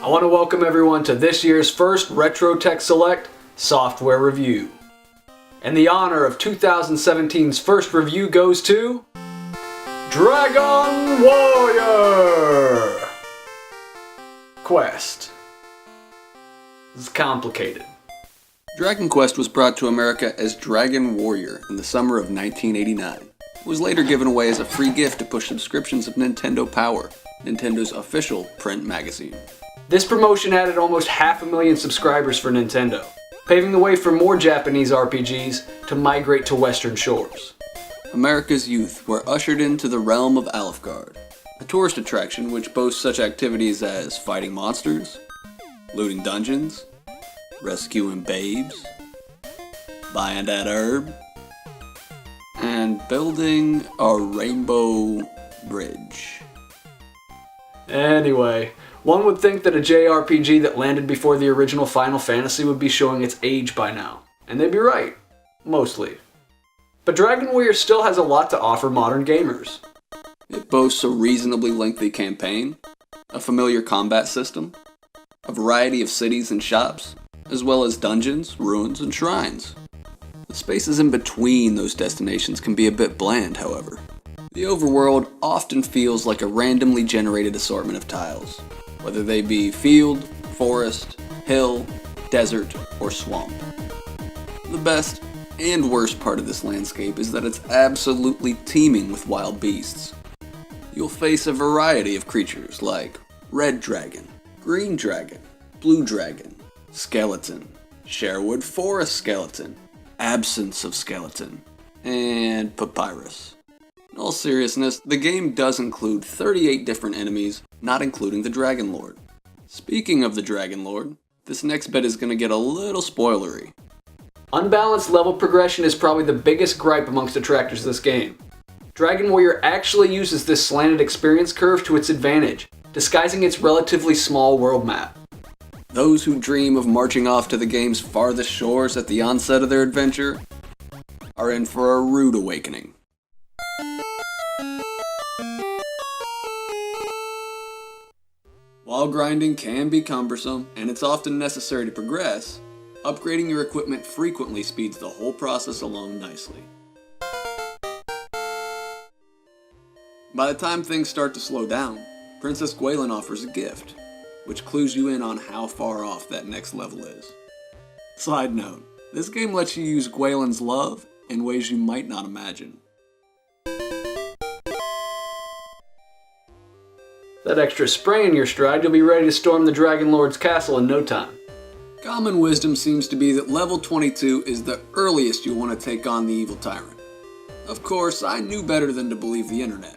I want to welcome everyone to this year's first RTSelect software review. And the honor of 2017's first review goes to Dragon Warrior Quest. This is complicated. Dragon Quest was brought to America as Dragon Warrior in the summer of 1989. It was later given away as a free gift to push subscriptions of Nintendo Power, Nintendo's official print magazine. This promotion added almost 500,000 subscribers for Nintendo, paving the way for more Japanese RPGs to migrate to Western shores. America's youth were ushered into the realm of Alfgard, a tourist attraction which boasts such activities as fighting monsters, looting dungeons, rescuing babes, buying that herb, and building a rainbow bridge. Anyway, one would think that a JRPG that landed before the original Final Fantasy would be showing its age by now, and they'd be right, mostly. But Dragon Warrior still has a lot to offer modern gamers. It boasts a reasonably lengthy campaign, a familiar combat system, a variety of cities and shops, as well as dungeons, ruins, and shrines. The spaces in between those destinations can be a bit bland, however. The overworld often feels like a randomly generated assortment of tiles, whether they be field, forest, hill, desert, or swamp. The best and worst part of this landscape is that it's absolutely teeming with wild beasts. You'll face a variety of creatures like red dragon, green dragon, blue dragon, skeleton, Sherwood forest skeleton, absence of skeleton, and papyrus. In all seriousness, the game does include 38 different enemies, not including the Dragon Lord. Speaking of the Dragon Lord, this next bit is going to get a little spoilery. Unbalanced level progression is probably the biggest gripe amongst detractors of this game. Dragon Warrior actually uses this slanted experience curve to its advantage, disguising its relatively small world map. Those who dream of marching off to the game's farthest shores at the onset of their adventure are in for a rude awakening. While grinding can be cumbersome, and it's often necessary to progress, upgrading your equipment frequently speeds the whole process along nicely. By the time things start to slow down, Princess Gwaelin offers a gift, which clues you in on how far off that next level is. Side note, this game lets you use Gwaelin's love in ways you might not imagine. That extra spring in your stride, you'll be ready to storm the Dragon Lord's castle in no time. Common wisdom seems to be that level 22 is the earliest you'll want to take on the evil tyrant. Of course, I knew better than to believe the internet.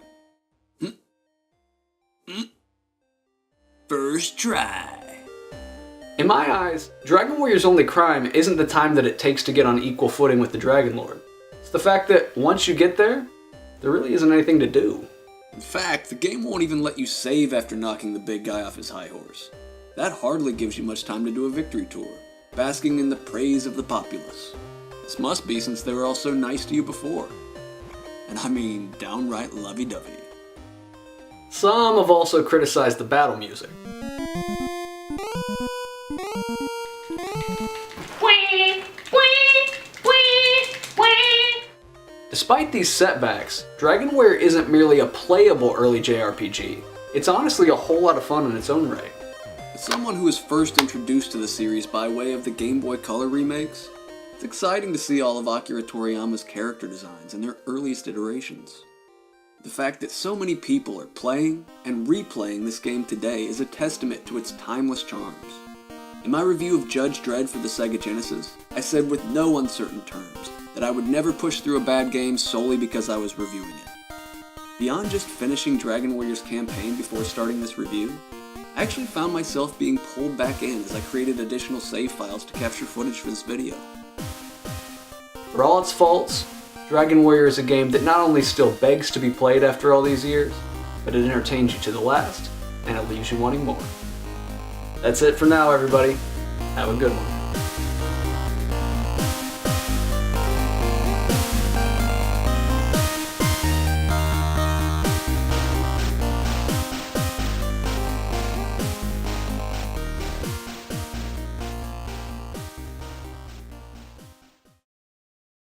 First try. In my eyes, Dragon Warrior's only crime isn't the time that it takes to get on equal footing with the Dragon Lord. It's the fact that once you get there really isn't anything to do. In fact, the game won't even let you save after knocking the big guy off his high horse. That hardly gives you much time to do a victory tour, basking in the praise of the populace. This must be since they were all so nice to you before. And I mean, downright lovey-dovey. Some have also criticized the battle music. Despite these setbacks, Dragon Warrior isn't merely a playable early JRPG. It's honestly a whole lot of fun in its own right. As someone who was first introduced to the series by way of the Game Boy Color remakes, it's exciting to see all of Akira Toriyama's character designs in their earliest iterations. The fact that so many people are playing and replaying this game today is a testament to its timeless charms. In my review of Judge Dredd for the Sega Genesis, I said with no uncertain terms that I would never push through a bad game solely because I was reviewing it. Beyond just finishing Dragon Warrior's campaign before starting this review, I actually found myself being pulled back in as I created additional save files to capture footage for this video. For all its faults, Dragon Warrior is a game that not only still begs to be played after all these years, but it entertains you to the last, and it leaves you wanting more. That's it for now, everybody. Have a good one.